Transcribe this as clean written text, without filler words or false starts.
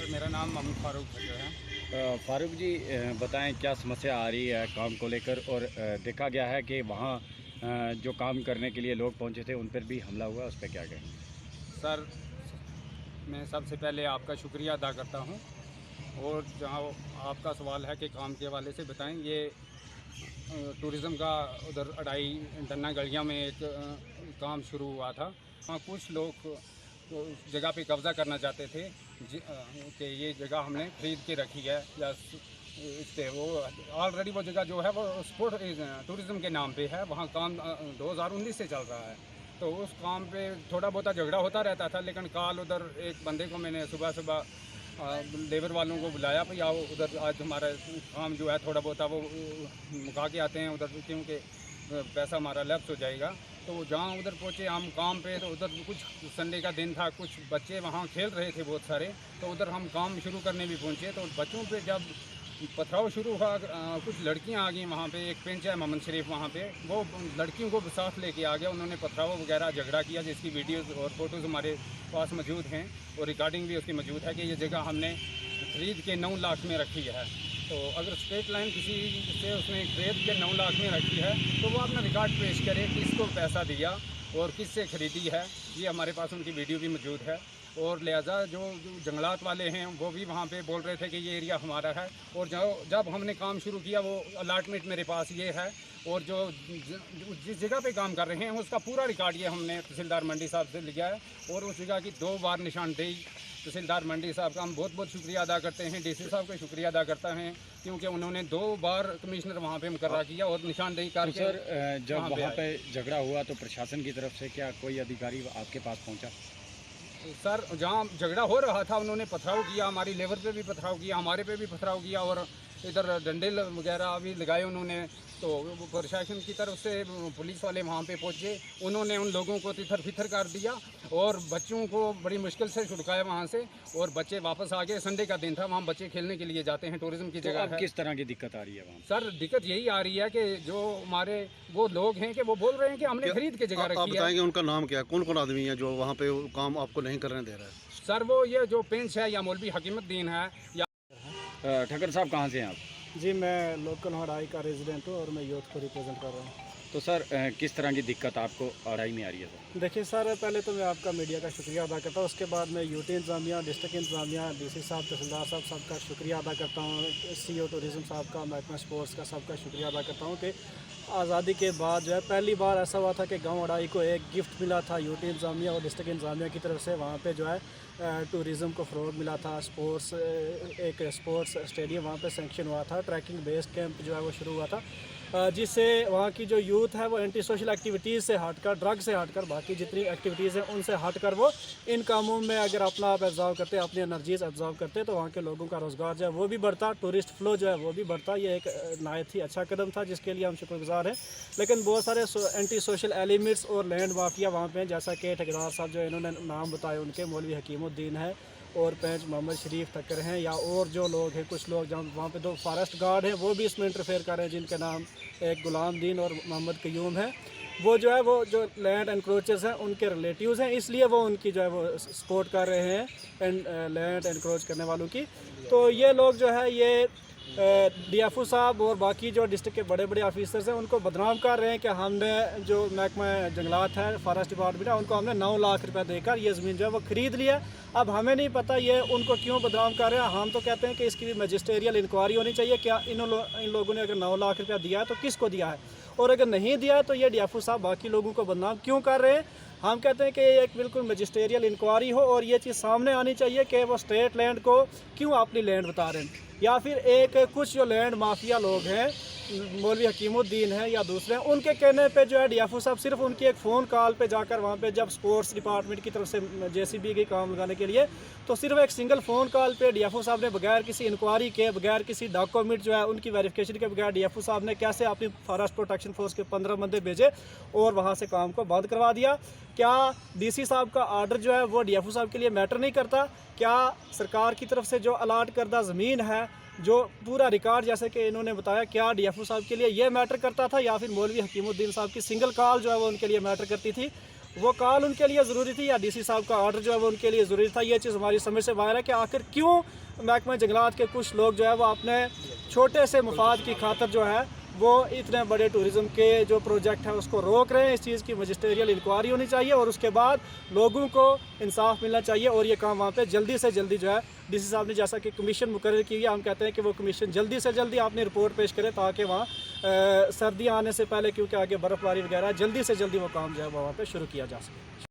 मेरा नाम मोहम्मद फारूक है जो है। फारूक जी, बताएं क्या समस्या आ रही है काम को लेकर। और देखा गया है कि वहाँ जो काम करने के लिए लोग पहुँचे थे उन पर भी हमला हुआ, उस पर क्या कहें? सर, मैं सबसे पहले आपका शुक्रिया अदा करता हूँ। और जहाँ आपका सवाल है कि काम के हवाले से बताएं, ये टूरिज़म का उधर अडाई डन्ना गलियाँ में एक काम शुरू हुआ था। वहाँ कुछ लोग उस जगह पे कब्ज़ा करना चाहते थे कि ये जगह हमने ख़रीद के रखी है या इससे वो ऑलरेडी वो जगह जो है वो स्पोर्ट टूरिज़म के नाम पे है। वहाँ काम 2019 से चल रहा है, तो उस काम पे थोड़ा बहुत झगड़ा होता रहता था। लेकिन कल उधर एक बंदे को मैंने सुबह लेबर वालों को बुलाया, भाई आओ उधर आज हमारा काम जो है थोड़ा बहुत वो मुका के आते हैं उधर, क्योंकि पैसा हमारा लैप्स हो जाएगा। तो जहाँ उधर पहुँचे हम काम पे, तो उधर कुछ संडे का दिन था, कुछ बच्चे वहाँ खेल रहे थे बहुत सारे। तो उधर हम काम शुरू करने भी पहुँचे, तो बच्चों पे जब पथराव शुरू हुआ, कुछ लड़कियां आ गई वहाँ पे। एक पेंच है मोहम्मद शरीफ, वहाँ पे वो लड़कियों को साथ लेके आ गया। उन्होंने पथराव वगैरह झगड़ा किया, जिसकी वीडियोस और फोटोज़ हमारे पास मौजूद हैं और रिकॉर्डिंग भी उसकी मौजूद है कि ये जगह हमने ख़रीद के 9 लाख में रखी है। तो अगर स्ट्रेट लाइन किसी से उसने खरीद के 9 लाख में रखी है तो वो अपना रिकॉर्ड पेश करे, किसको पैसा दिया और किससे ख़रीदी है। ये हमारे पास उनकी वीडियो भी मौजूद है। और लिहाजा जो जंगलात वाले हैं वो भी वहाँ पे बोल रहे थे कि ये एरिया हमारा है। और जब हमने काम शुरू किया वो अलाटमेंट मेरे पास ये है, और जो जिस जगह पे काम कर रहे हैं उसका पूरा रिकॉर्ड ये हमने तहसीलदार मंडी साहब से लिया है। और उस जगह की 2 बार निशानदेही तहसीलदार मंडी साहब का हम बहुत बहुत शुक्रिया अदा करते हैं। डीसी साहब का शुक्रिया अदा करता हैं, क्योंकि उन्होंने 2 बार कमिश्नर वहाँ पे मुकर्रर किया और निशानदेही करके। तो सर, जब वहाँ पे झगड़ा हुआ तो प्रशासन की तरफ से क्या कोई अधिकारी आपके पास पहुँचा? सर, जहाँ झगड़ा हो रहा था उन्होंने पथराव किया, हमारी लेबर पे भी पथराव किया, हमारे पे भी पथराव किया, और इधर डंडे वगैरह भी लगाए उन्होंने। तो प्रशासन की तरफ से पुलिस वाले वहाँ पे पहुँचे, उन्होंने उन लोगों को तितर फितर कर दिया और बच्चों को बड़ी मुश्किल से छुड़काया वहाँ से, और बच्चे वापस आ गए। संडे का दिन था, वहाँ बच्चे खेलने के लिए जाते हैं, टूरिज़्म की जगह है। किस तरह की दिक्कत आ रही है वहाँ? सर, दिक्कत यही आ रही है कि जो हमारे वो लोग हैं कि वो बोल रहे हैं कि हमने खरीद के जगह रखी है। आप बताएंगे उनका नाम क्या है? कौन आदमी है जो वहाँ पे काम आपको नहीं करने दे रहा है? सर, वो ये जो पेंच है या मौलवी हकीमुद्दीन है या ठक्कर साहब, कहाँ से हैं आप? जी, मैं लोकल हड़ाई का रेजिडेंट हूँ और मैं यूथ को रिप्रेजेंट कर रहा हूँ। तो सर, किस तरह की दिक्कत आपको अड़ाई में आ रही है सर? देखिए सर, पहले तो मैं आपका मीडिया का शुक्रिया अदा करता हूँ। उसके बाद मैं यूटी इंतजामिया, डिस्ट्रिक्ट इंतजामिया, डीसी साहब, तहसीलदार साहब सबका शुक्रिया अदा करता हूँ। CEO टूरिज़म साहब का, महकमा स्पोर्ट्स का, सबका शुक्रिया अदा करता हूँ कि आज़ादी के बाद जो है पहली बार ऐसा हुआ था कि गाँव अड़ाई को एक गिफ्ट मिला था यूटी इंतजामिया और डिस्ट्रिक्ट इंतजामिया की तरफ से। वहाँ पर जो है टूरिज़म को फ़रोग मिला था। एक स्पोर्ट्स स्टेडियम वहाँ पे सेंक्शन हुआ था। ट्रैकिंग बेस कैंप जो है वो शुरू हुआ था, जिससे वहाँ की जो यूथ है वो एंटी सोशल एक्टिविटीज़ से हटकर, ड्रग से हटकर, बाकी जितनी एक्टिविटीज़ हैं उनसे हटकर वो इन कामों में अगर अपना आप एब्जॉर्व करते, अपनी एनर्जीज एब्जॉर्व करते, तो वहाँ के लोगों का रोज़गार जो है वो भी बढ़ता, टूरिस्ट फ्लो जो है वो भी बढ़ता। ये एक नायत ही अच्छा कदम था जिसके लिए हम शुक्रगुजार हैं। लेकिन बहुत सारे एंटी सोशल एलिमेंट्स और लैंड माफिया वहाँ पर, जैसा कि ठेकेदार साहब जो इन्होंने नाम बताए उनके, मौलवी हकीमुद्दीन है और पेंच मोहम्मद शरीफ ठक्कर हैं, या और जो लोग हैं, कुछ लोग जहाँ वहाँ पे 2 फॉरेस्ट गार्ड हैं वो भी इसमें इंटरफेयर कर रहे हैं, जिनके नाम एक गुलाम दीन और मोहम्मद कयूम है। वो जो है वो जो लैंड एनक्रोचर्स हैं उनके रिलेटिव्स हैं, इसलिए वो उनकी जो है वो सपोर्ट कर रहे हैं लैंड एनक्रोच करने वालों की। तो ये लोग जो है ये DFO साहब और बाकी जो डिस्ट्रिक्ट के बड़े बड़े ऑफिसर्स हैं उनको बदनाम कर रहे हैं कि हमने जो महकमा जंगलात है, फॉरेस्ट डिपार्टमेंट है, उनको हमने 9 लाख रुपए देकर ये ज़मीन जो है वो ख़रीद लिया। अब हमें नहीं पता ये उनको क्यों बदनाम कर रहे हैं। हम तो कहते हैं कि इसकी भी मजिस्ट्रियल इंक्वायरी होनी चाहिए। क्या इन लोगों ने अगर 9 लाख रुपया दिया है तो किसको दिया है, और अगर नहीं दिया है तो ये DFO साहब बाकी लोगों को बदनाम क्यों कर रहे हैं। हम कहते हैं कि ये एक बिल्कुल मजिस्ट्रियल इंक्वायरी हो और ये चीज़ सामने आनी चाहिए कि वो स्टेट लैंड को क्यों अपनी लैंड बता रहे हैं, या फिर एक कुछ जो लैंड माफिया लोग हैं, मौलवी हकीमुद्दीन है या दूसरे हैं, उनके कहने पे जो है DFO साहब सिर्फ उनकी एक फ़ोन कॉल पे जाकर वहाँ पे जब स्पोर्ट्स डिपार्टमेंट की तरफ से JCB के काम लगाने के लिए, तो सिर्फ एक सिंगल फ़ोन कॉल पे DFO साहब ने बगैर किसी इंक्वायरी के, बगैर किसी डॉक्यूमेंट जो है उनकी वेरिफिकेशन के बगैर DFO साहब ने कैसे अपनी फॉरेस्ट प्रोटेक्शन फोर्स के 15 बंदे भेजे और वहाँ से काम को बंद करवा दिया। क्या DC साहब का आर्डर जो है वो DFO साहब के लिए मैटर नहीं करता? क्या सरकार की तरफ से जो अलाट करदा ज़मीन है, जो पूरा रिकॉर्ड जैसे कि इन्होंने बताया, क्या DFO साहब के लिए ये मैटर करता था, या फिर मौलवी हकीमुद्दीन साहब की सिंगल कॉल जो है वो उनके लिए मैटर करती थी? वो कॉल उनके लिए ज़रूरी थी या डीसी साहब का ऑर्डर जो है वो उनके लिए ज़रूरी था? ये चीज़ हमारी समझ से बाहर है कि आखिर क्यों महकमा जंगलात के कुछ लोग जो है वो अपने छोटे से मफाद की खातर जो है वो इतने बड़े टूरिज़्म के जो प्रोजेक्ट है उसको रोक रहे हैं। इस चीज़ की मजिस्ट्रियल इंक्वायरी होनी चाहिए और उसके बाद लोगों को इंसाफ मिलना चाहिए और ये काम वहाँ पे जल्दी से जल्दी जो है डीसी साहब ने जैसा कि कमीशन मुकर्रर की है, हम कहते हैं कि वो कमीशन जल्दी से जल्दी अपनी रिपोर्ट पेश करे ताकि वहाँ सर्दियाँ आने से पहले, क्योंकि आगे बर्फ़बारी वगैरह, जल्दी से जल्दी वो काम जो है वहाँ पर शुरू किया जा सके।